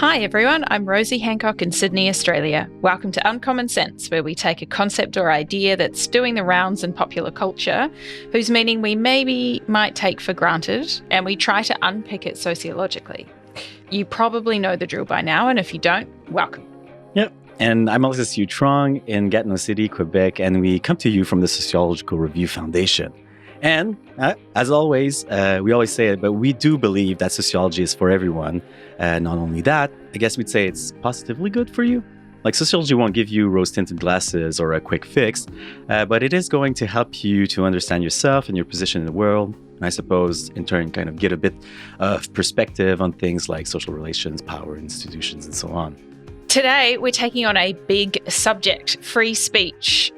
Hi everyone, I'm Rosie Hancock in Sydney, Australia. Welcome to Uncommon Sense, where we take a concept or idea that's doing the rounds in popular culture, whose meaning we might take for granted, and we try to unpick it sociologically. You probably know the drill by now, and if you don't, welcome. Yep. And I'm Alexis Yu Trong in Gatineau City, Quebec, and we come to you from the Sociological Review Foundation. And as always, we always say it, but we do believe that sociology is for everyone. Not only that, I guess we'd say it's positively good for you. Like, sociology won't give you rose-tinted glasses or a quick fix, but it is going to help you to understand yourself and your position in the world. And I suppose, in turn, kind of get a bit of perspective on things like social relations, power, institutions, and so on. Today, we're taking on a big subject, free speech.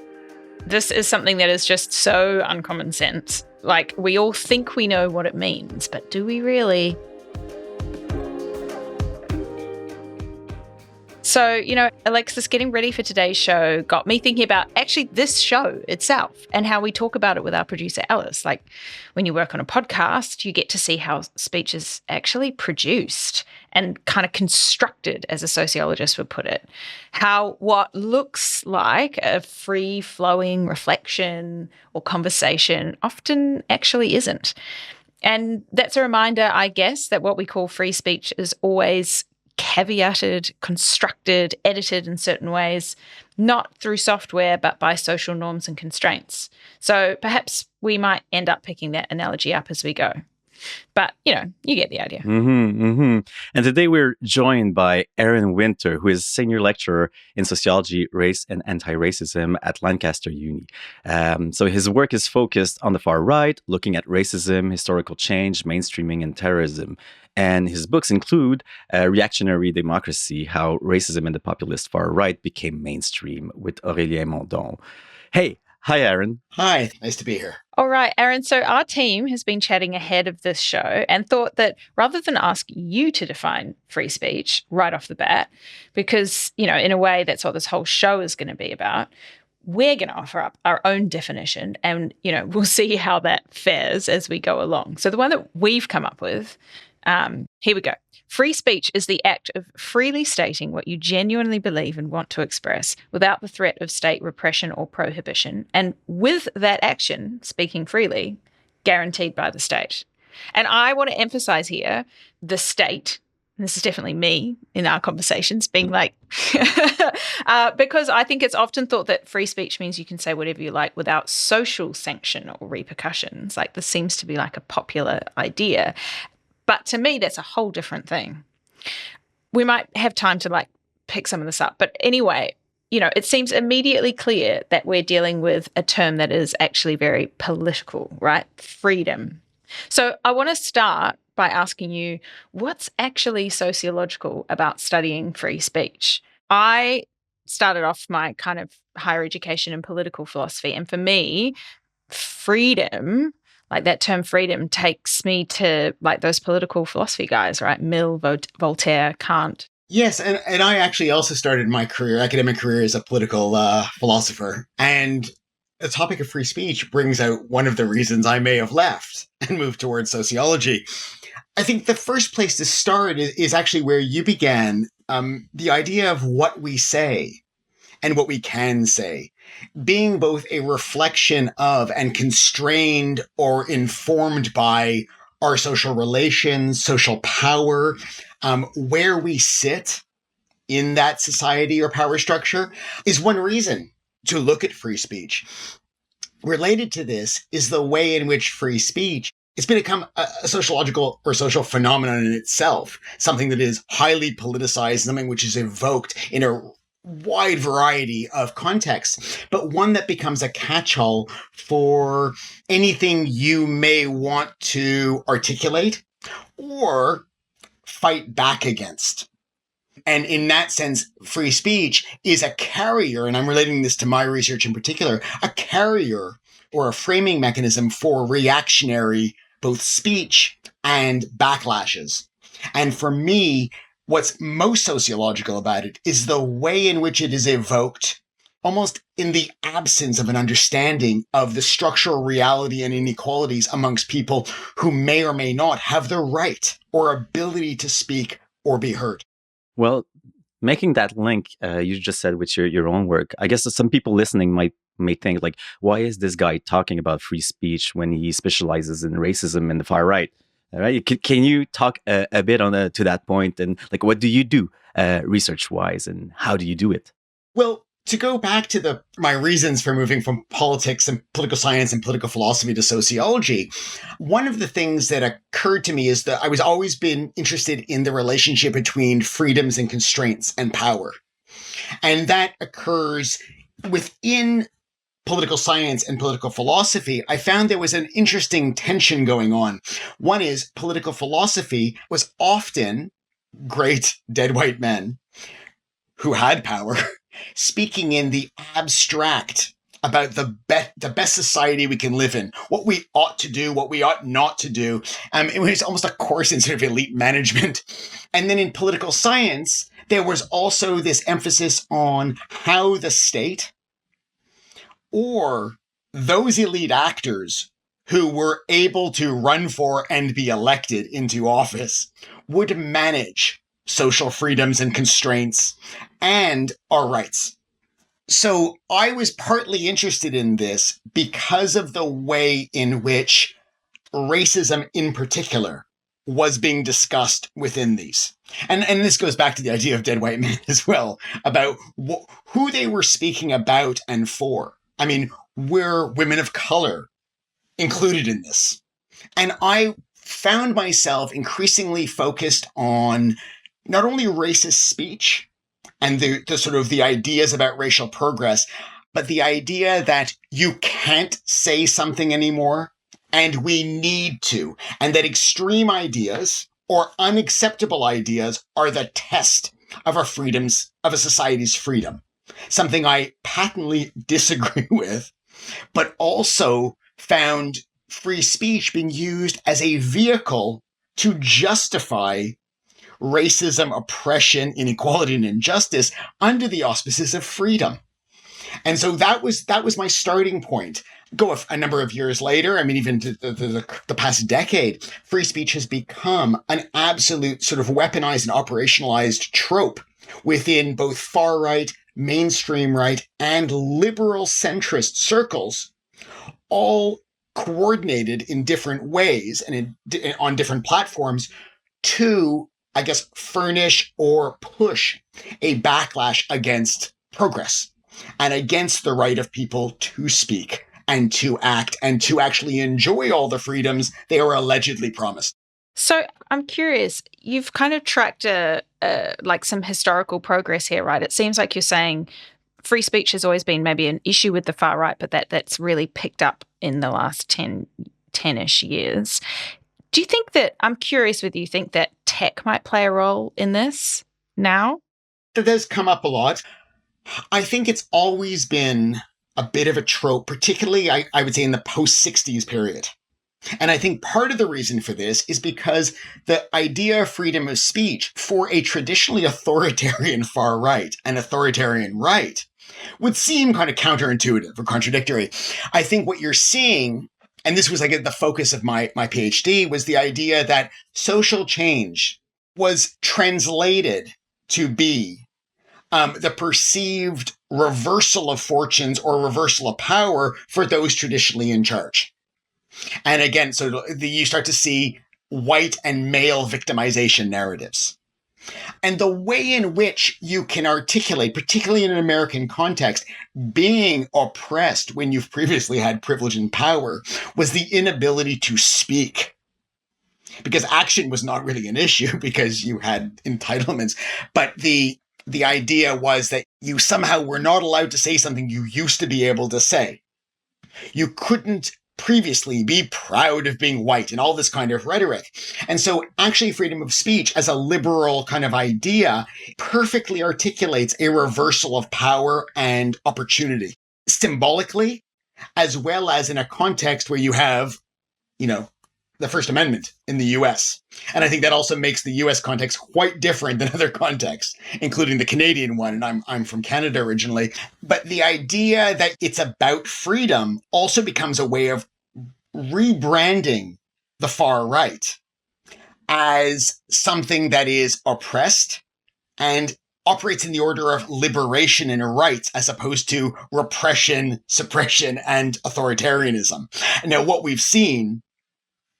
This is something that is just so uncommon sense. Like, we all think we know what it means, but do we really? So, Alexis, getting ready for today's show got me thinking about actually this show itself and how we talk about it with our producer, Alice. Like, when you work on a podcast, you get to see how speech is actually produced and kind of constructed, as a sociologist would put it. How what looks like a free-flowing reflection or conversation often actually isn't. And that's a reminder, I guess, that what we call free speech is always caveated, constructed, edited in certain ways, not through software, but by social norms and constraints. So perhaps we might end up picking that analogy up as we go. But, you get the idea. And today we're joined by Aaron Winter, who is senior lecturer in sociology, race, and anti-racism at Lancaster Uni. So his work is focused on the far right, looking at racism, historical change, mainstreaming, and terrorism. And his books include Reactionary Democracy, How Racism and the Populist Far Right Became Mainstream, with Aurélien Mondon. Hi, Aaron. Hi, nice to be here. All right, Aaron. So our team has been chatting ahead of this show and thought that rather than ask you to define free speech right off the bat, because, in a way that's what this whole show is going to be about, we're going to offer up our own definition and, we'll see how that fares as we go along. So the one that we've come up with, here we go. Free speech is the act of freely stating what you genuinely believe and want to express without the threat of state repression or prohibition, and with that action, speaking freely, guaranteed by the state. And I want to emphasize here the state. And this is definitely me in our conversations being like, because I think it's often thought that free speech means you can say whatever you like without social sanction or repercussions. Like, this seems to be like a popular idea. But to me, that's a whole different thing. We might have time to pick some of this up. But anyway, it seems immediately clear that we're dealing with a term that is actually very political, right? Freedom. So I want to start by asking you, what's actually sociological about studying free speech? I started off my kind of higher education in political philosophy. And for me, freedom, that term freedom, takes me to those political philosophy guys, right? Mill, Voltaire, Kant. Yes, and I actually also started my academic career as a political philosopher. And the topic of free speech brings out one of the reasons I may have left and moved towards sociology. I think the first place to start is actually where you began, the idea of what we say and what we can say, being both a reflection of and constrained or informed by our social relations, social power, where we sit in that society or power structure, is one reason to look at free speech. Related to this is the way in which free speech it's become a sociological or social phenomenon in itself, something that is highly politicized, something which is evoked in a wide variety of contexts, but one that becomes a catch-all for anything you may want to articulate or fight back against. And in that sense, free speech is a carrier, and I'm relating this to my research in particular, a carrier or a framing mechanism for reactionary both speech and backlashes. And for me, what's most sociological about it is the way in which it is evoked, almost in the absence of an understanding of the structural reality and inequalities amongst people who may or may not have the right or ability to speak or be heard. Well, making that link you just said with your own work, I guess some people listening may think like, why is this guy talking about free speech when he specializes in racism in the far right? All right, can you talk a bit on to that point, and like what do you do research wise, and how do you do it? Well, to go back to my reasons for moving from politics and political science and political philosophy to sociology, one of the things that occurred to me is that I was always been interested in the relationship between freedoms and constraints and power. And that occurs within political science and political philosophy. I found there was an interesting tension going on. One is political philosophy was often great dead white men who had power speaking in the abstract about the best society we can live in, what we ought to do, what we ought not to do. It was almost a course in sort of elite management. And then in political science, there was also this emphasis on how the state or those elite actors who were able to run for and be elected into office would manage social freedoms and constraints and our rights. So I was partly interested in this because of the way in which racism in particular was being discussed within these. And this goes back to the idea of dead white men as well, about who they were speaking about and for. I mean, were women of color included in this? And I found myself increasingly focused on not only racist speech and the sort of the ideas about racial progress, but the idea that you can't say something anymore and we need to, and that extreme ideas or unacceptable ideas are the test of our freedoms, of a society's freedom. Something I patently disagree with, but also found free speech being used as a vehicle to justify racism, oppression, inequality, and injustice under the auspices of freedom. And so that was my starting point. Go a number of years later, I mean, even to the past decade, free speech has become an absolute sort of weaponized and operationalized trope within both far right, mainstream right, and liberal centrist circles, all coordinated in different ways and on different platforms to, I guess, furnish or push a backlash against progress and against the right of people to speak and to act and to actually enjoy all the freedoms they were allegedly promised. So I'm curious, you've kind of tracked like some historical progress here, right? It seems like you're saying free speech has always been maybe an issue with the far right, but that's really picked up in the last 10-ish years. Do you think that, I'm curious whether you think that tech might play a role in this now? That does come up a lot. I think it's always been a bit of a trope, particularly, I would say, in the post-60s period. And I think part of the reason for this is because the idea of freedom of speech for a traditionally authoritarian far right and authoritarian right would seem kind of counterintuitive or contradictory. I think what you're seeing, and this was like the focus of my PhD, was the idea that social change was translated to be the perceived reversal of fortunes or reversal of power for those traditionally in charge. And again, so you start to see white and male victimization narratives. And the way in which you can articulate, particularly in an American context, being oppressed when you've previously had privilege and power was the inability to speak. Because action was not really an issue because you had entitlements. But the idea was that you somehow were not allowed to say something you used to be able to say. You couldn't previously be proud of being white and all this kind of rhetoric. And so actually freedom of speech as a liberal kind of idea perfectly articulates a reversal of power and opportunity symbolically, as well as in a context where you have, the First Amendment in the US. And I think that also makes the US context quite different than other contexts, including the Canadian one. And I'm from Canada originally. But the idea that it's about freedom also becomes a way of rebranding the far right as something that is oppressed and operates in the order of liberation and rights as opposed to repression, suppression, and authoritarianism. Now, what we've seen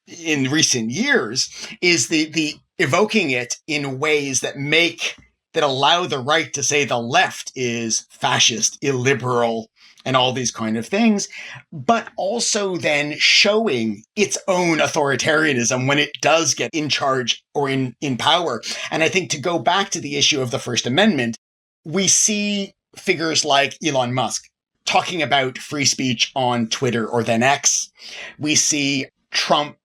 in recent years is the evoking it in ways that allow the right to say the left is fascist, illiberal, and all these kind of things, but also then showing its own authoritarianism when it does get in charge or in power. And I think to go back to the issue of the First Amendment, we see figures like Elon Musk talking about free speech on Twitter or then X. We see Trump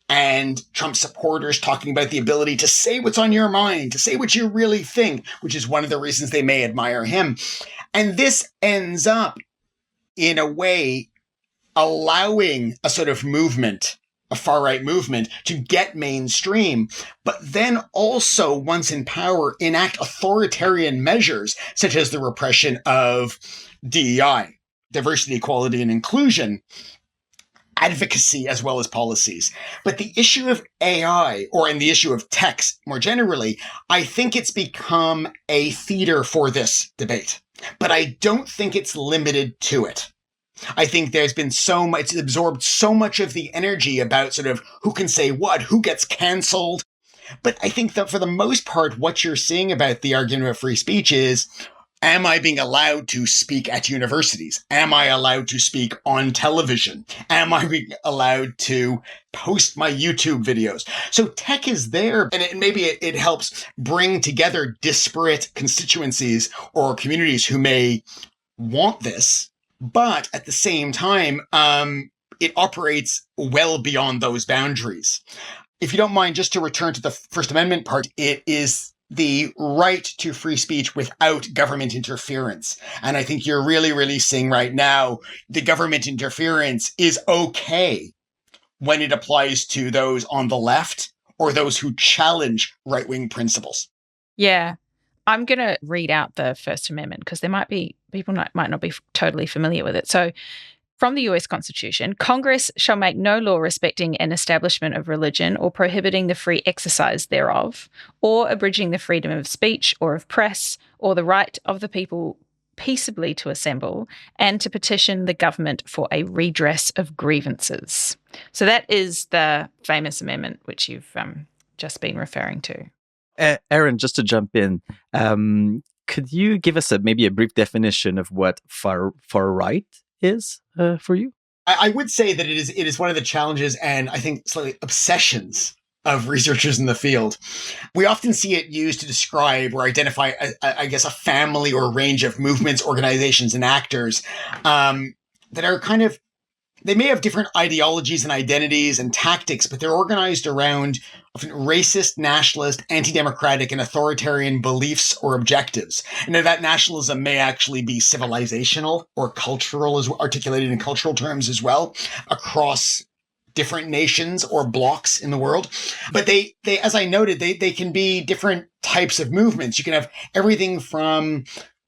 and Trump supporters talking about the ability to say what's on your mind, to say what you really think, which is one of the reasons they may admire him. And this ends up, in a way, allowing a sort of movement, a far-right movement, to get mainstream, but then also, once in power, enact authoritarian measures, such as the repression of DEI, diversity, equality, and inclusion, advocacy as well as policies. But the issue of AI, in the issue of text more generally, I think it's become a theater for this debate. But I don't think it's limited to it. I think there's been it's absorbed so much of the energy about sort of who can say what, who gets cancelled. But I think that for the most part, what you're seeing about the argument of free speech is, am I being allowed to speak at universities? Am I allowed to speak on television? Am I being allowed to post my YouTube videos? So tech is there, and maybe it helps bring together disparate constituencies or communities who may want this, but at the same time, it operates well beyond those boundaries. If you don't mind, just to return to the First Amendment part, it is the right to free speech without government interference. And I think you're really, really seeing right now the government interference is okay when it applies to those on the left or those who challenge right-wing principles. Yeah. I'm going to read out the First Amendment because there might be people might not be totally familiar with it. So, from the US Constitution, Congress shall make no law respecting an establishment of religion or prohibiting the free exercise thereof, or abridging the freedom of speech or of press, or the right of the people peaceably to assemble and to petition the government for a redress of grievances. So that is the famous amendment which you've just been referring to. Aaron, just to jump in, could you give us maybe a brief definition of what far right is for you? I would say that it is one of the challenges and I think slightly obsessions of researchers in the field. We often see it used to describe or identify, I guess, a family or a range of movements, organizations, and actors that are kind of, they may have different ideologies and identities and tactics, but they're organized around often racist, nationalist, anti-democratic, and authoritarian beliefs or objectives. And that nationalism may actually be civilizational or cultural, as articulated in cultural terms as well, across different nations or blocks in the world. But they as I noted, they can be different types of movements. You can have everything from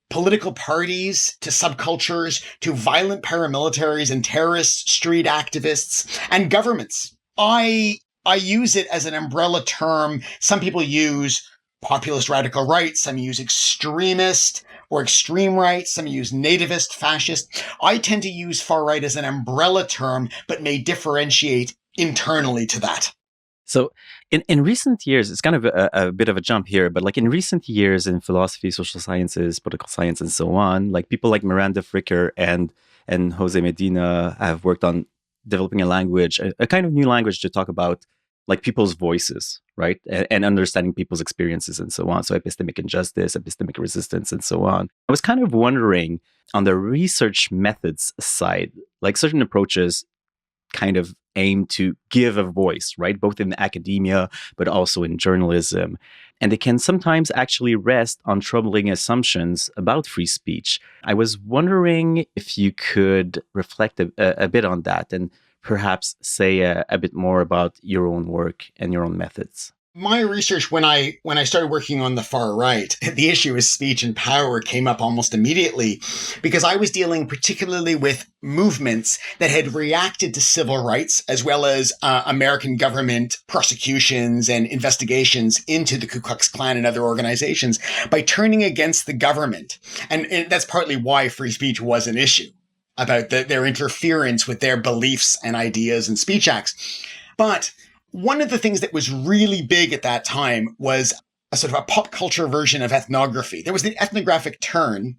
political parties to subcultures to violent paramilitaries and terrorists, street activists, and governments. I use it as an umbrella term. Some people use populist radical right, some use extremist or extreme right, some use nativist, fascist. I tend to use far right as an umbrella term, but may differentiate internally to that. So in recent years, it's kind of a bit of a jump here, but like in recent years in philosophy, social sciences, political science, and so on, like people like Miranda Fricker and Jose Medina have worked on developing a language, a kind of new language to talk about like people's voices, right? And understanding people's experiences and so on. So epistemic injustice, epistemic resistance, and so on. I was kind of wondering on the research methods side, like certain approaches kind of aim to give a voice, right? Both in academia, but also in journalism. And they can sometimes actually rest on troubling assumptions about free speech. I was wondering if you could reflect a bit on that and perhaps say a bit more about your own work and your own methods. My research, when I started working on the far right, the issue of speech and power came up almost immediately because I was dealing particularly with movements that had reacted to civil rights as well as American government prosecutions and investigations into the Ku Klux Klan and other organizations by turning against the government. And that's partly why free speech was an issue, about their interference with their beliefs and ideas and speech acts. But one of the things that was really big at that time was a sort of a pop culture version of ethnography. There was the ethnographic turn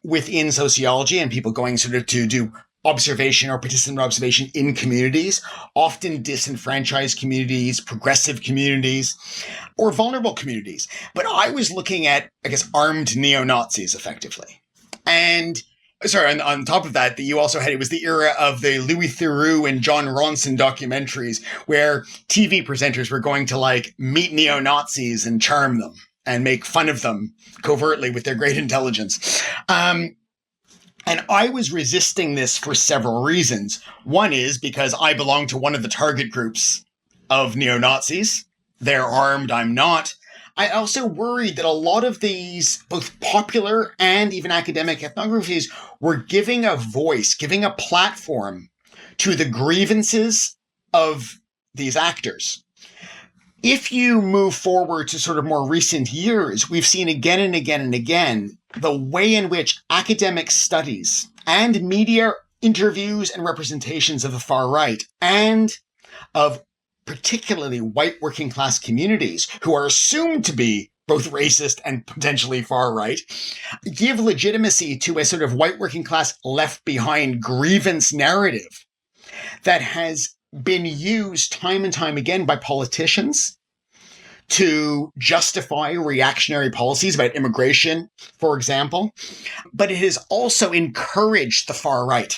within sociology and people going sort of to do observation or participant observation in communities, often disenfranchised communities, progressive communities, or vulnerable communities. But I was looking at, I guess, armed neo-Nazis effectively. And sorry, on top of that, you also had, it was the era of the Louis Theroux and John Ronson documentaries where TV presenters were going to like meet neo-Nazis and charm them and make fun of them covertly with their great intelligence. And I was resisting this for several reasons. One is because I belong to one of the target groups of neo-Nazis. They're armed, I'm not. I also worried that a lot of these, both popular and even academic ethnographies, were giving a voice, giving a platform to the grievances of these actors. If you move forward to sort of more recent years, we've seen again and again and again the way in which academic studies and media interviews and representations of the far right and of particularly white working class communities who are assumed to be both racist and potentially far right, give legitimacy to a sort of white working class left behind grievance narrative that has been used time and time again by politicians to justify reactionary policies about immigration, for example. But it has also encouraged the far right.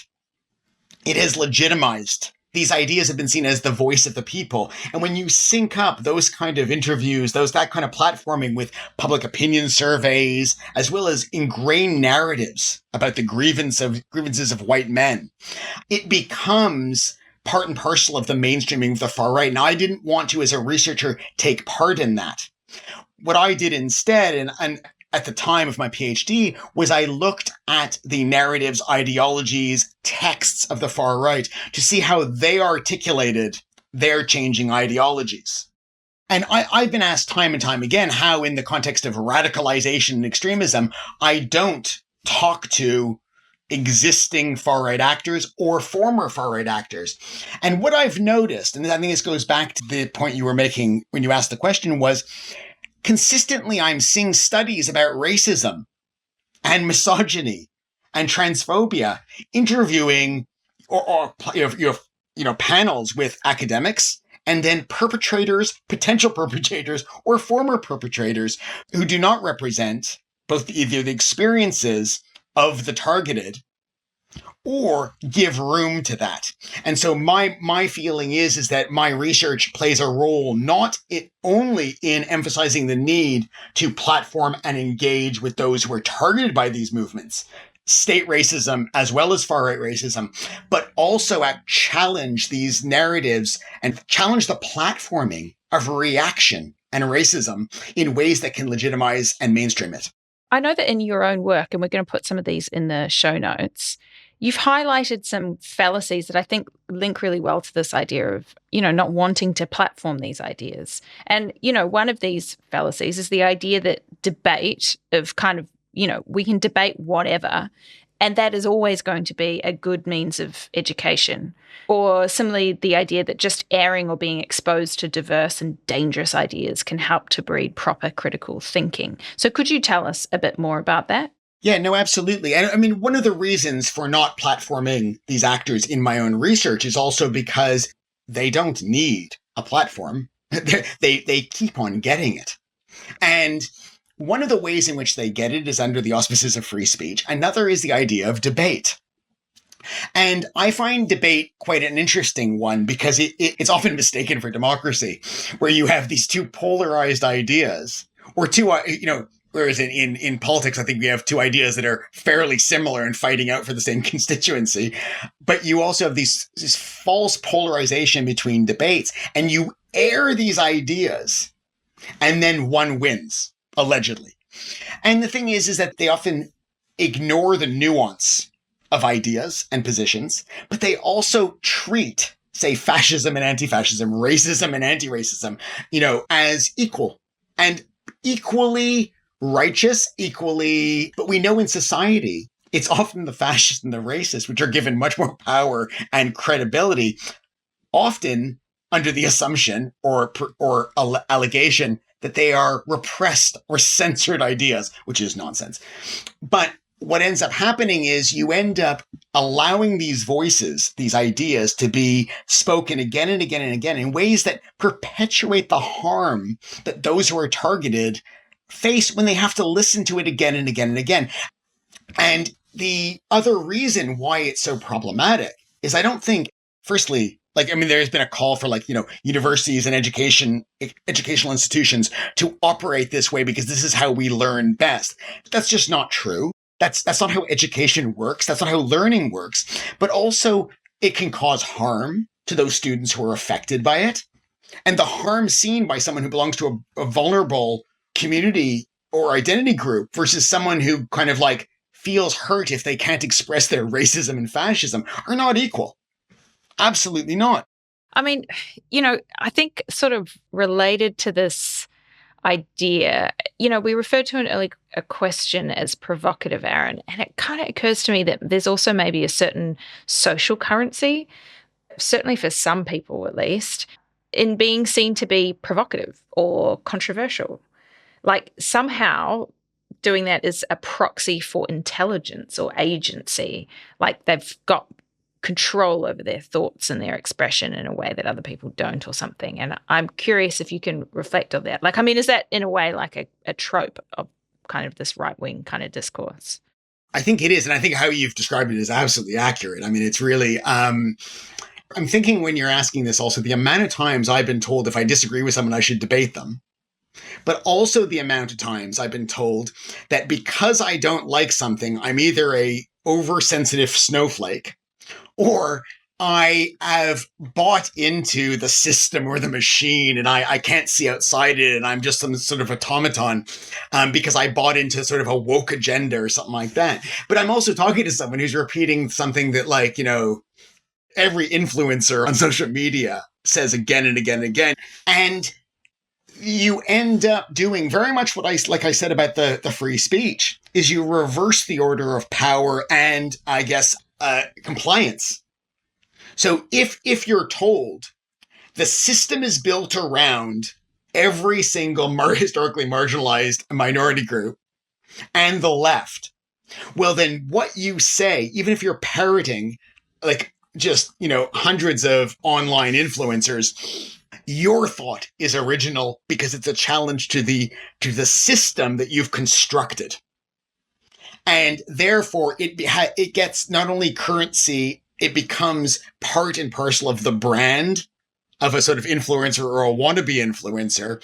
It has legitimized. These ideas have been seen as the voice of the people. And when you sync up those kind of interviews, that kind of platforming with public opinion surveys, as well as ingrained narratives about the grievances of white men, it becomes part and parcel of the mainstreaming of the far right. Now, I didn't want to, as a researcher, take part in that. What I did instead, and at the time of my PhD, was I looked at the narratives, ideologies, texts of the far right to see how they articulated their changing ideologies. And I've been asked time and time again how, in the context of radicalization and extremism, I don't talk to existing far-right actors or former far-right actors. And what I've noticed, and I think this goes back to the point you were making when you asked the question, was consistently I'm seeing studies about racism and misogyny and transphobia interviewing or panels with academics and then perpetrators, potential perpetrators, or former perpetrators who do not represent both either the experiences of the targeted or give room to that. And so my feeling is that my research plays a role not only in emphasizing the need to platform and engage with those who are targeted by these movements, state racism as well as far-right racism, but also challenge these narratives and challenge the platforming of reaction and racism in ways that can legitimize and mainstream it. I know that in your own work, and we're going to put some of these in the show notes, you've highlighted some fallacies that I think link really well to this idea of, not wanting to platform these ideas. And, one of these fallacies is the idea that debate of kind of, we can debate whatever, and that is always going to be a good means of education. Or similarly, the idea that just airing or being exposed to diverse and dangerous ideas can help to breed proper critical thinking. So could you tell us a bit more about that? Yeah, no, absolutely. And I mean, one of the reasons for not platforming these actors in my own research is also because they don't need a platform. They keep on getting it. And one of the ways in which they get it is under the auspices of free speech. Another is the idea of debate. And I find debate quite an interesting one because it's often mistaken for democracy, where you have these two polarized ideas or two, whereas in politics, I think we have two ideas that are fairly similar and fighting out for the same constituency. But you also have this false polarization between debates, and you air these ideas and then one wins, allegedly. And the thing is that they often ignore the nuance of ideas and positions, but they also treat, say, fascism and anti-fascism, racism and anti-racism, as equal and equally righteous, but we know in society, it's often the fascists and the racists which are given much more power and credibility, often under the assumption or allegation that they are repressed or censored ideas, which is nonsense. But what ends up happening is you end up allowing these voices, these ideas, to be spoken again and again and again in ways that perpetuate the harm that those who are targeted face when they have to listen to it again and again and again. And the other reason why it's so problematic is I don't think, firstly, there's been a call for universities and educational institutions to operate this way because this is how we learn best. But that's just not true. That's not how education works. That's not how learning works. But also, it can cause harm to those students who are affected by it. And the harm seen by someone who belongs to a vulnerable community or identity group versus someone who kind of feels hurt if they can't express their racism and fascism are not equal. Absolutely not. I mean, I think sort of related to this idea, we referred to a question as provocative, Aaron, and it kind of occurs to me that there's also maybe a certain social currency, certainly for some people at least, in being seen to be provocative or controversial. Somehow doing that is a proxy for intelligence or agency, they've got control over their thoughts and their expression in a way that other people don't or something. And I'm curious if you can reflect on that. Is that in a way a trope of kind of this right-wing kind of discourse? I think it is. And I think how you've described it is absolutely accurate. It's really, I'm thinking when you're asking this also, the amount of times I've been told if I disagree with someone, I should debate them. But also the amount of times I've been told that because I don't like something, I'm either a oversensitive snowflake or I have bought into the system or the machine and I can't see outside it and I'm just some sort of automaton because I bought into sort of a woke agenda or something like that. But I'm also talking to someone who's repeating something that every influencer on social media says again and again and again. And you end up doing very much what I said about the free speech is you reverse the order of power and I guess compliance. So if you're told the system is built around every single historically marginalized minority group and the left, well then what you say, even if you're parroting hundreds of online influencers, your thought is original because it's a challenge to the system that you've constructed. And therefore, it gets not only currency, it becomes part and parcel of the brand of a sort of influencer or a wannabe influencer.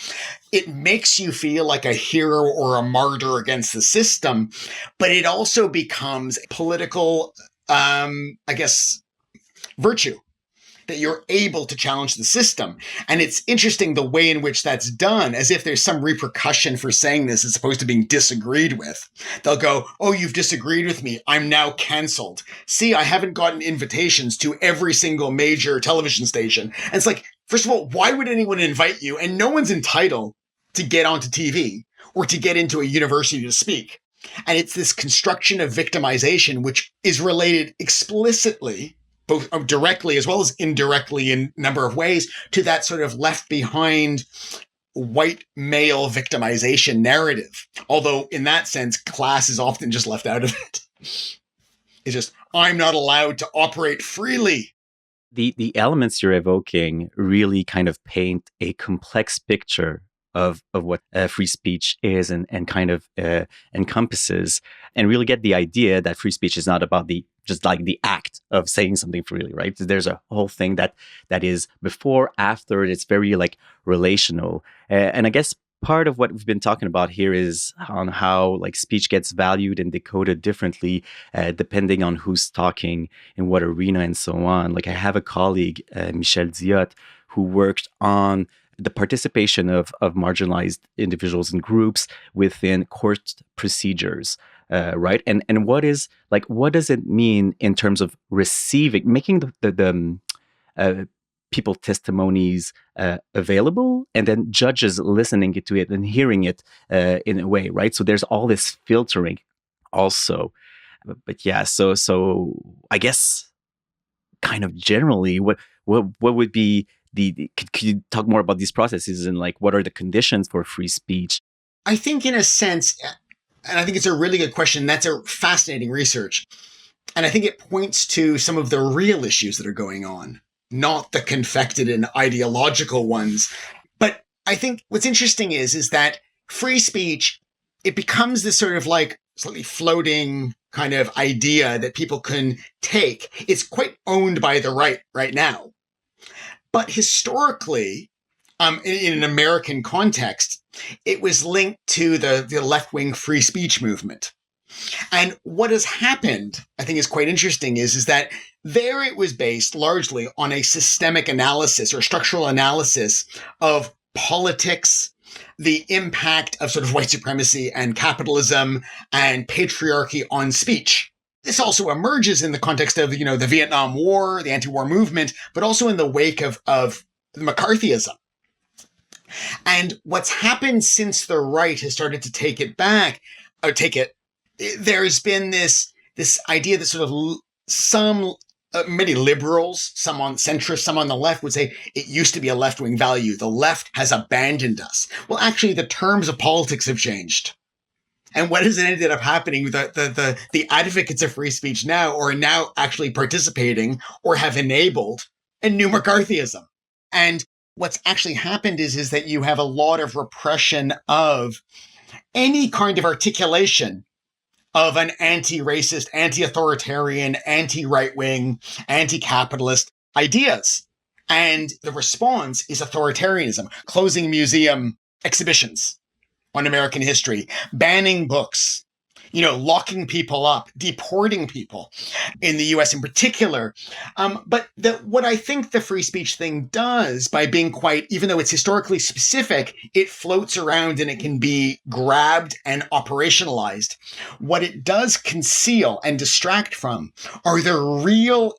It makes you feel like a hero or a martyr against the system, but it also becomes political, virtue. That you're able to challenge the system. And it's interesting the way in which that's done, as if there's some repercussion for saying this as opposed to being disagreed with. They'll go, oh, you've disagreed with me. I'm now canceled. See, I haven't gotten invitations to every single major television station. And it's first of all, why would anyone invite you? And no one's entitled to get onto TV or to get into a university to speak. And it's this construction of victimization, which is related explicitly both directly as well as indirectly in a number of ways to that sort of left behind white male victimization narrative. Although in that sense, class is often just left out of it. It's just, I'm not allowed to operate freely. The elements you're evoking really kind of paint a complex picture of what free speech is and kind of encompasses, and really get the idea that free speech is not about the act of saying something freely, right? There's a whole thing that is before, after. It's very relational, and I guess part of what we've been talking about here is on how speech gets valued and decoded differently depending on who's talking in what arena and so on. I have a colleague, Michel Diot, who worked on the participation of marginalized individuals and groups within court procedures, right? And what does it mean in terms of making the people testimonies available, and then judges listening to it and hearing it in a way, right? So there's all this filtering also. But yeah, so I guess kind of generally, what would be could you talk more about these processes and like what are the conditions for free speech? I think in a sense, and I think it's a really good question, that's a fascinating research. And I think it points to some of the real issues that are going on, not the confected and ideological ones. But I think what's interesting is that free speech, it becomes this sort of like slightly floating kind of idea that people can take. It's quite owned by the right now. But historically, in an American context, it was linked to the left-wing free speech movement. And what has happened, I think is quite interesting, is that there it was based largely on a systemic analysis or structural analysis of politics, the impact of sort of white supremacy and capitalism and patriarchy on speech. This also emerges in the context of, the Vietnam War, the anti-war movement, but also in the wake of McCarthyism. And what's happened since the right has started to take it back, there's been this idea that sort of some many liberals, some on centrist, some on the left would say it used to be a left-wing value. The left has abandoned us. Well, actually, the terms of politics have changed. And what has ended up happening? The advocates of free speech now are now actually participating or have enabled a new McCarthyism. And what's actually happened is that you have a lot of repression of any kind of articulation of an anti-racist, anti-authoritarian, anti-right-wing, anti-capitalist ideas. And the response is authoritarianism, closing museum exhibitions on American history, banning books, locking people up, deporting people in the US in particular. But what I think the free speech thing does by being even though it's historically specific, it floats around and it can be grabbed and operationalized. What it does conceal and distract from are the real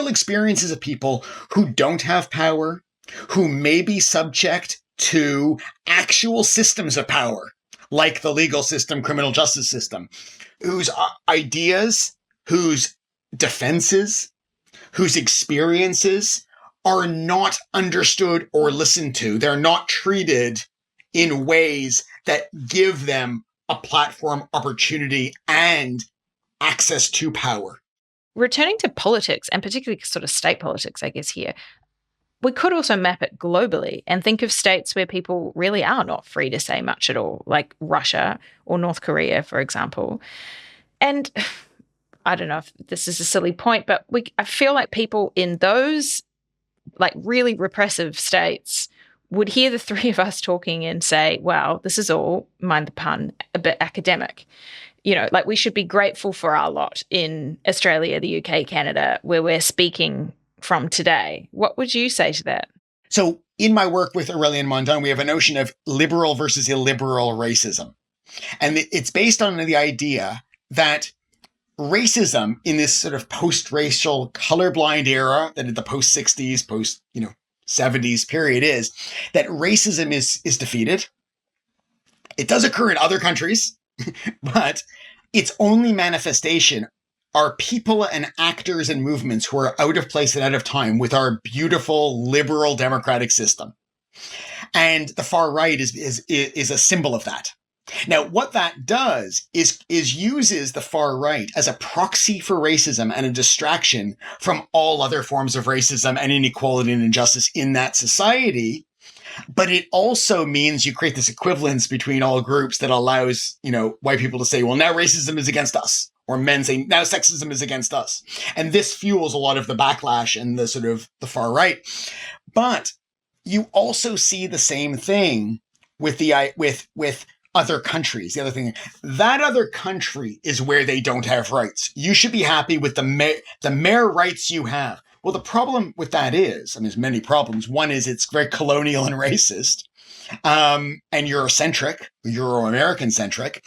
experiences of people who don't have power, who may be subject to actual systems of power, like the legal system, criminal justice system, whose ideas, whose defenses, whose experiences are not understood or listened to. They're not treated in ways that give them a platform, opportunity, and access to power. Returning to politics, and particularly sort of state politics, I guess here, we could also map it globally and think of states where people really are not free to say much at all, like Russia or North Korea, for example. And I don't know if this is a silly point, but I feel like people in those like really repressive states would hear the three of us talking and say, wow, this is all, mind the pun, a bit academic. Like we should be grateful for our lot in Australia, the UK, Canada, where we're speaking from today. What would you say to that? So in my work with Aurélien Mondin, we have a notion of liberal versus illiberal racism. And it's based on the idea that racism in this sort of post-racial colorblind era, that the post-60s, post-70s period is, that racism is defeated. It does occur in other countries, but its only manifestation are people and actors and movements who are out of place and out of time with our beautiful liberal democratic system. And the far right is a symbol of that. Now, what that does is uses the far right as a proxy for racism and a distraction from all other forms of racism and inequality and injustice in that society. But it also means you create this equivalence between all groups that allows, white people to say, well, now racism is against us. Or men saying, now sexism is against us. And this fuels a lot of the backlash and the sort of the far right. But you also see the same thing with with other countries. The other thing, that other country is where they don't have rights. You should be happy with the mere rights you have. Well, the problem with that is, I mean, there's many problems. One is it's very colonial and racist, and Eurocentric, Euro-American centric.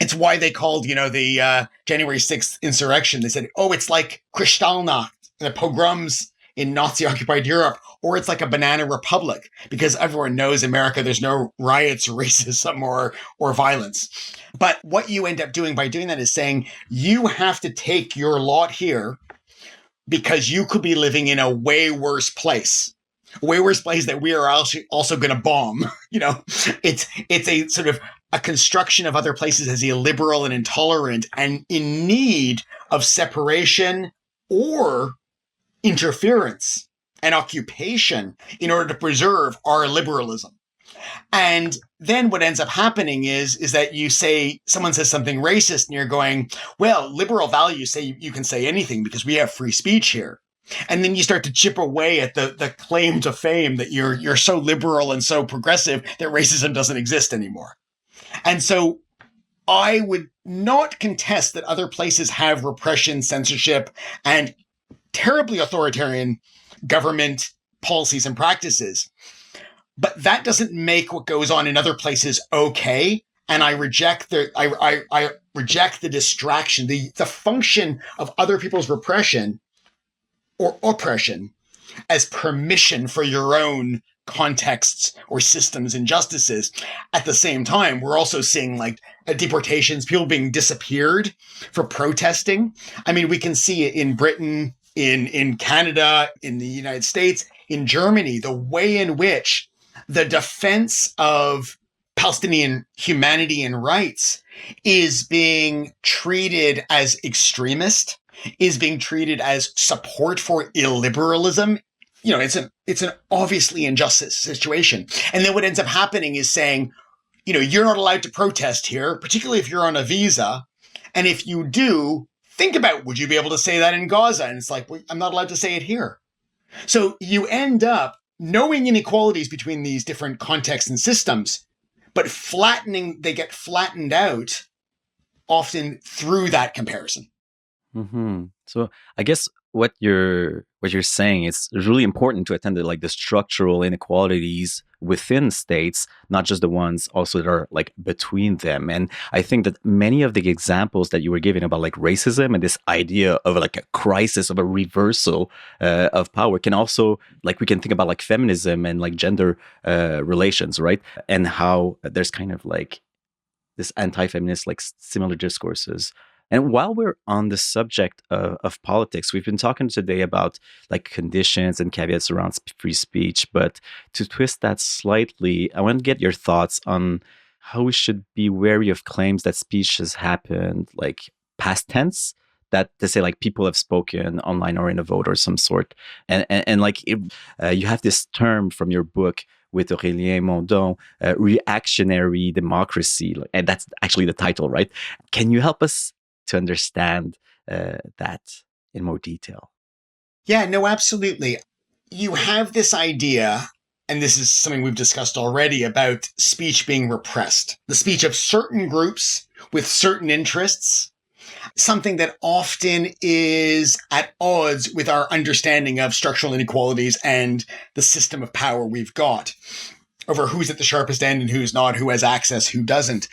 It's why they called, the January 6th insurrection. They said, oh, it's like Kristallnacht, the pogroms in Nazi-occupied Europe, or it's like a banana republic, because everyone knows America, there's no riots or racism or violence. But what you end up doing by doing that is saying, you have to take your lot here because you could be living in a way worse place. A way worse place that we are also going to bomb. It's a sort of a construction of other places as illiberal and intolerant and in need of separation or interference and occupation in order to preserve our liberalism. And then what ends up happening is that you say, someone says something racist and you're going, well, liberal values say you can say anything because we have free speech here. And then you start to chip away at the claim to fame that you're so liberal and so progressive that racism doesn't exist anymore. And so I would not contest that other places have repression, censorship, and terribly authoritarian government policies and practices. But that doesn't make what goes on in other places okay. And I reject I reject the distraction, the function of other people's repression or oppression as permission for your own contexts or systems injustices. At the same time, we're also seeing like deportations, people being disappeared for protesting. I mean, we can see it in Britain, in Canada, in the United States, in Germany, the way in which the defense of Palestinian humanity and rights is being treated as extremist, is being treated as support for illiberalism. It's an obviously injustice situation. And then what ends up happening is saying, you're not allowed to protest here, particularly if you're on a visa. And if you do, think about, would you be able to say that in Gaza? And it's like, well, I'm not allowed to say it here. So you end up knowing inequalities between these different contexts and systems, but they get flattened out often through that comparison. Mm-hmm. So I guess what you're saying is really important to attend to the structural inequalities within states, not just the ones also that are between them. And I think that many of the examples that you were giving about racism and this idea of a crisis of a reversal of power can also we can think about feminism and gender relations, right? And how there's kind of this anti-feminist similar discourses. And while we're on the subject of politics, we've been talking today about conditions and caveats around free speech. But to twist that slightly, I want to get your thoughts on how we should be wary of claims that speech has happened, past tense, that to say people have spoken online or in a vote or some sort. And you have this term from your book with Aurélien Mondon, reactionary democracy. And that's actually the title, right? Can you help us to understand that in more detail? Yeah, no, absolutely. You have this idea, and this is something we've discussed already, about speech being repressed. The speech of certain groups with certain interests, something that often is at odds with our understanding of structural inequalities and the system of power we've got over who's at the sharpest end and who's not, who has access, who doesn't.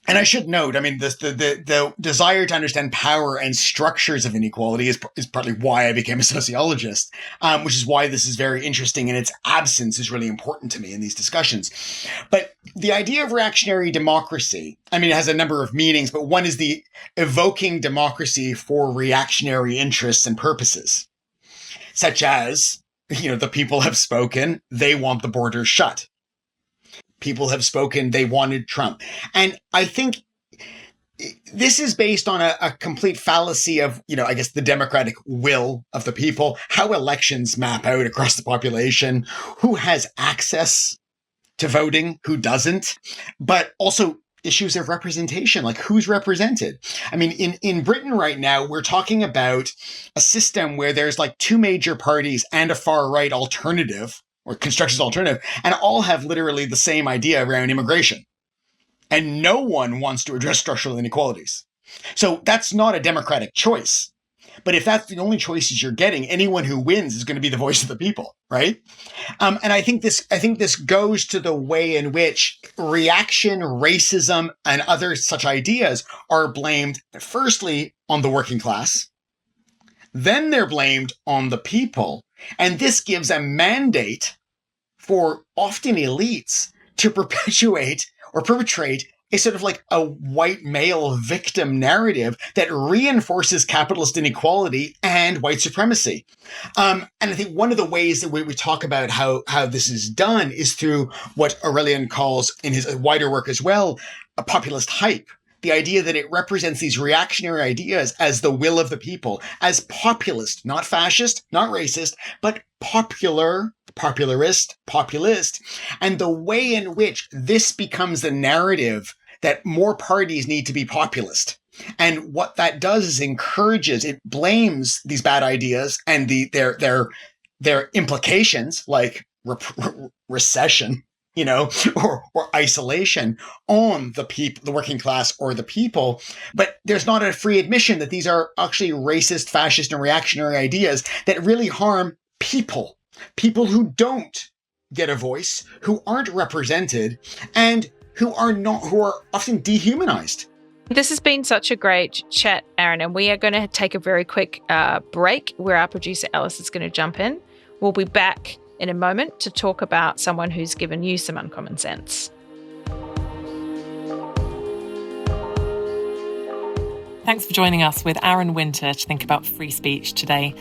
And I should note, I mean, the desire to understand power and structures of inequality is partly why I became a sociologist, which is why this is very interesting, and its absence is really important to me in these discussions. But the idea of reactionary democracy, I mean, it has a number of meanings, but one is the evoking democracy for reactionary interests and purposes, such as, the people have spoken, they want the borders shut. People have spoken, they wanted Trump. And I think this is based on a complete fallacy of, I guess, the democratic will of the people, how elections map out across the population, who has access to voting, who doesn't, but also issues of representation, who's represented. I mean, in Britain right now, we're talking about a system where there's two major parties and a far-right alternative, or constructionist alternative, and all have literally the same idea around immigration. And no one wants to address structural inequalities. So that's not a democratic choice. But if that's the only choices you're getting, anyone who wins is going to be the voice of the people, right? And I think this goes to the way in which reaction, racism, and other such ideas are blamed, firstly, on the working class. Then they're blamed on the people. And this gives a mandate for often elites to perpetuate or perpetrate a sort of like a white male victim narrative that reinforces capitalist inequality and white supremacy. And I think one of the ways that we talk about how this is done is through what Aurelian calls, in his wider work as well, a populist hype. The idea that it represents these reactionary ideas as the will of the people, as populist, not fascist, not racist, but popular, popularist, populist, and the way in which this becomes the narrative that more parties need to be populist. And what that does is it blames these bad ideas and their implications, like recession, or isolation, on the people, the working class or the people. But there's not a free admission that these are actually racist, fascist, and reactionary ideas that really harm people who don't get a voice, who aren't represented, and who are often dehumanized. This has been such a great chat, Aaron, and we are going to take a very quick break where our producer Alice is going to jump in. We'll be back in a moment to talk about someone who's given you some uncommon sense. Thanks for joining us with Aaron Winter to think about free speech today.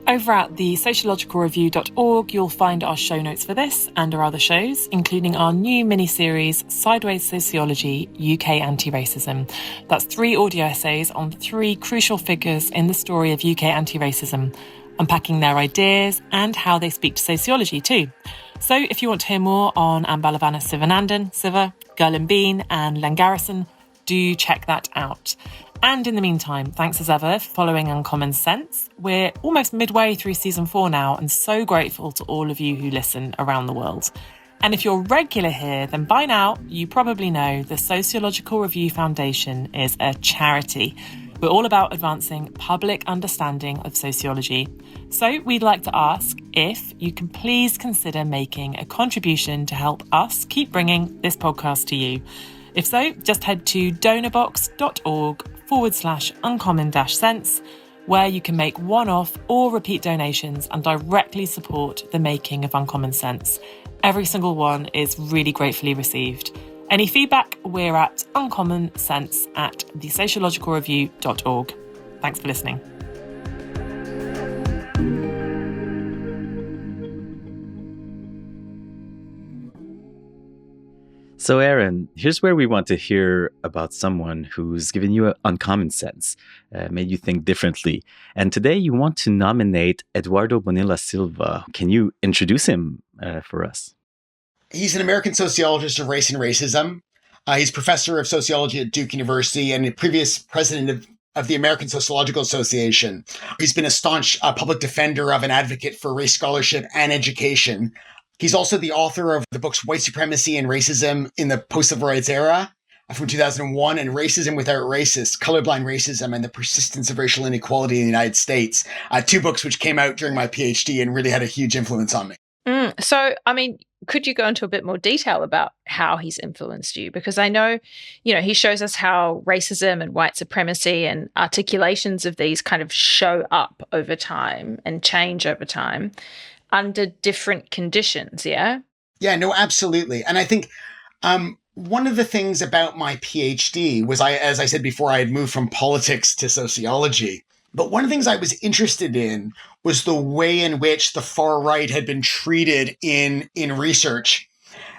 Over at the sociologicalreview.org, you'll find our show notes for this and our other shows, including our new mini-series, Sideways Sociology, UK Anti-Racism. That's 3 audio essays on 3 crucial figures in the story of UK anti-racism, unpacking their ideas and how they speak to sociology too. So if you want to hear more on Ambalavana Sivanandan, Siva, Gurlin Bean and Len Garrison, do check that out. And in the meantime, thanks as ever for following Uncommon Sense. We're almost midway through season 4 now, and so grateful to all of you who listen around the world. And if you're regular here, then by now you probably know the Sociological Review Foundation is a charity. We're all about advancing public understanding of sociology. So we'd like to ask if you can please consider making a contribution to help us keep bringing this podcast to you. If so, just head to donorbox.org/uncommon-sense, where you can make one-off or repeat donations and directly support the making of Uncommon Sense. Every single one is really gratefully received. Any feedback, we're at uncommonsense@thesociologicalreview.org. Thanks for listening. So, Aaron, here's where we want to hear about someone who's given you an uncommon sense, made you think differently. And today you want to nominate Eduardo Bonilla Silva. Can you introduce him for us? He's an American sociologist of race and racism. He's professor of sociology at Duke University and a previous president of the American Sociological Association. He's been a staunch public defender of and advocate for race scholarship and education. He's also the author of the books White Supremacy and Racism in the Post-Civil Rights Era from 2001 and Racism Without Racists, Colorblind Racism and the Persistence of Racial Inequality in the United States. 2 books which came out during my PhD and really had a huge influence on me. So, I mean, could you go into a bit more detail about how he's influenced you? Because I know, he shows us how racism and white supremacy and articulations of these kind of show up over time and change over time under different conditions, yeah? Yeah, no, absolutely. And I think one of the things about my PhD was, as I said before, I had moved from politics to sociology. But one of the things I was interested in was the way in which the far right had been treated in research,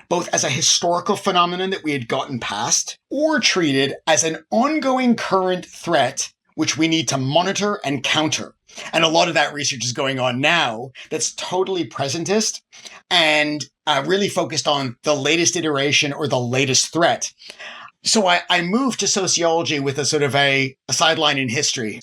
both as a historical phenomenon that we had gotten past, or treated as an ongoing current threat which we need to monitor and counter. And a lot of that research is going on now that's totally presentist and really focused on the latest iteration or the latest threat. So I moved to sociology with a sort of a sideline in history.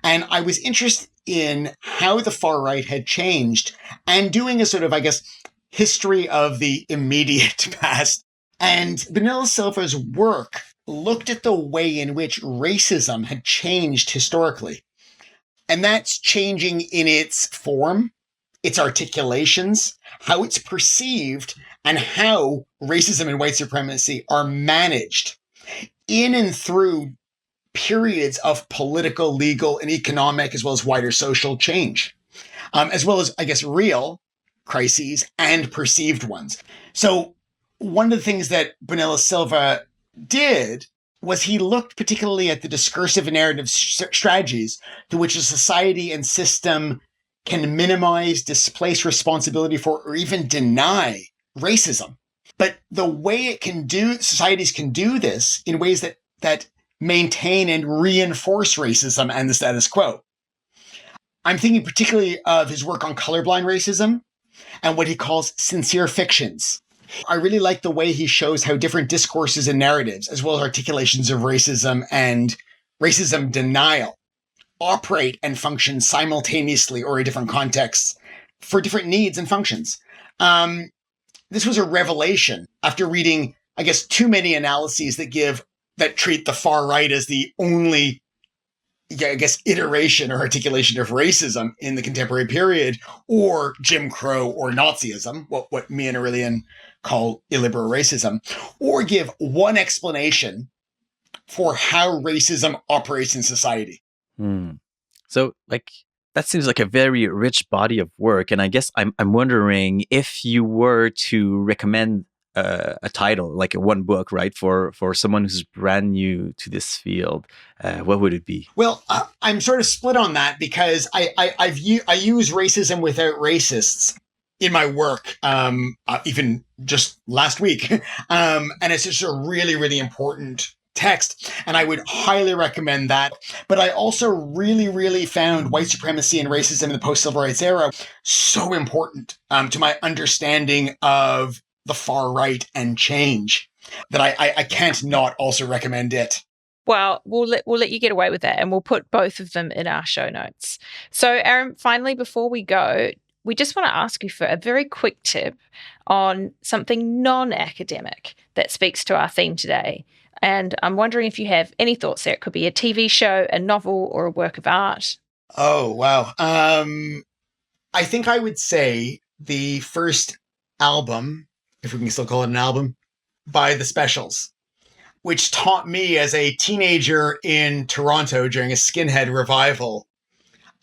And I was interested in how the far right had changed and doing a sort of, I guess, history of the immediate past. And Bonilla Silva's work looked at the way in which racism had changed historically. And that's changing in its form, its articulations, how it's perceived, and how racism and white supremacy are managed in and through periods of political, legal, and economic, as well as wider social change, as well as, I guess, real crises and perceived ones. So one of the things that Bonilla Silva did was he looked particularly at the discursive and narrative strategies through which a society and system can minimize, displace responsibility for, or even deny racism. But the way societies can do this in ways that maintain and reinforce racism and the status quo. I'm thinking particularly of his work on colorblind racism and what he calls sincere fictions. I really like the way he shows how different discourses and narratives, as well as articulations of racism and racism denial, operate and function simultaneously or in different contexts for different needs and functions. This was a revelation after reading, I guess, too many analyses that treat the far right as the only, iteration or articulation of racism in the contemporary period, or Jim Crow or Nazism, what me and Aurelian call illiberal racism, or give one explanation for how racism operates in society. So, that seems like a very rich body of work. And I guess I'm wondering if you were to recommend a title, like one book, right, for someone who's brand new to this field, what would it be? Well, I'm sort of split on that because I use Racism Without Racists in my work, even just last week. And it's just a really, really important text. And I would highly recommend that. But I also really, really found white supremacy and racism in the post-civil rights era so important to my understanding of the far right and change that I can't not also recommend it. Well, we'll let you get away with that, and we'll put both of them in our show notes. So, Aaron, finally, before we go, we just want to ask you for a very quick tip on something non-academic that speaks to our theme today. And I'm wondering if you have any thoughts there. It could be a TV show, a novel, or a work of art. Oh, wow. I think I would say the first album, if we can still call it an album, by The Specials, which taught me as a teenager in Toronto during a skinhead revival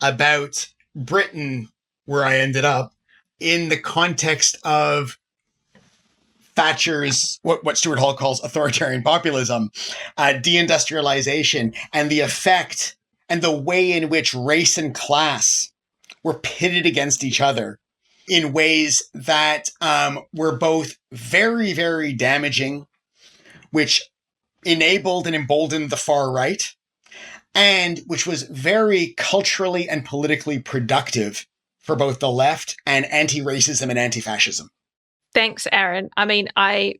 about Britain, where I ended up, in the context of Thatcher's, what Stuart Hall calls authoritarian populism, deindustrialization, and the effect and the way in which race and class were pitted against each other in ways that were both very, very damaging, which enabled and emboldened the far right, and which was very culturally and politically productive for both the left and anti-racism and anti-fascism. Thanks, Aaron. I mean, I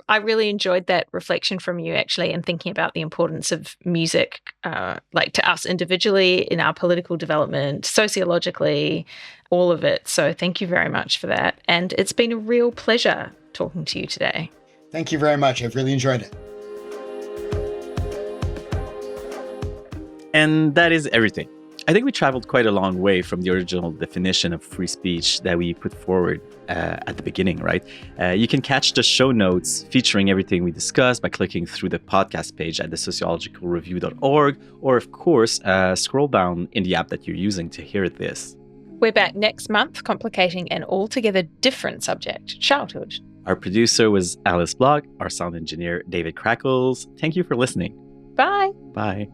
really enjoyed that reflection from you, actually, and thinking about the importance of music, to us individually, in our political development, sociologically, all of it. So thank you very much for that. And it's been a real pleasure talking to you today. Thank you very much. I've really enjoyed it. And that is everything. I think we traveled quite a long way from the original definition of free speech that we put forward at the beginning, right? You can catch the show notes featuring everything we discussed by clicking through the podcast page at thesociologicalreview.org, or of course, scroll down in the app that you're using to hear this. We're back next month, complicating an altogether different subject, childhood. Our producer was Alice Block, our sound engineer, David Crackles. Thank you for listening. Bye. Bye.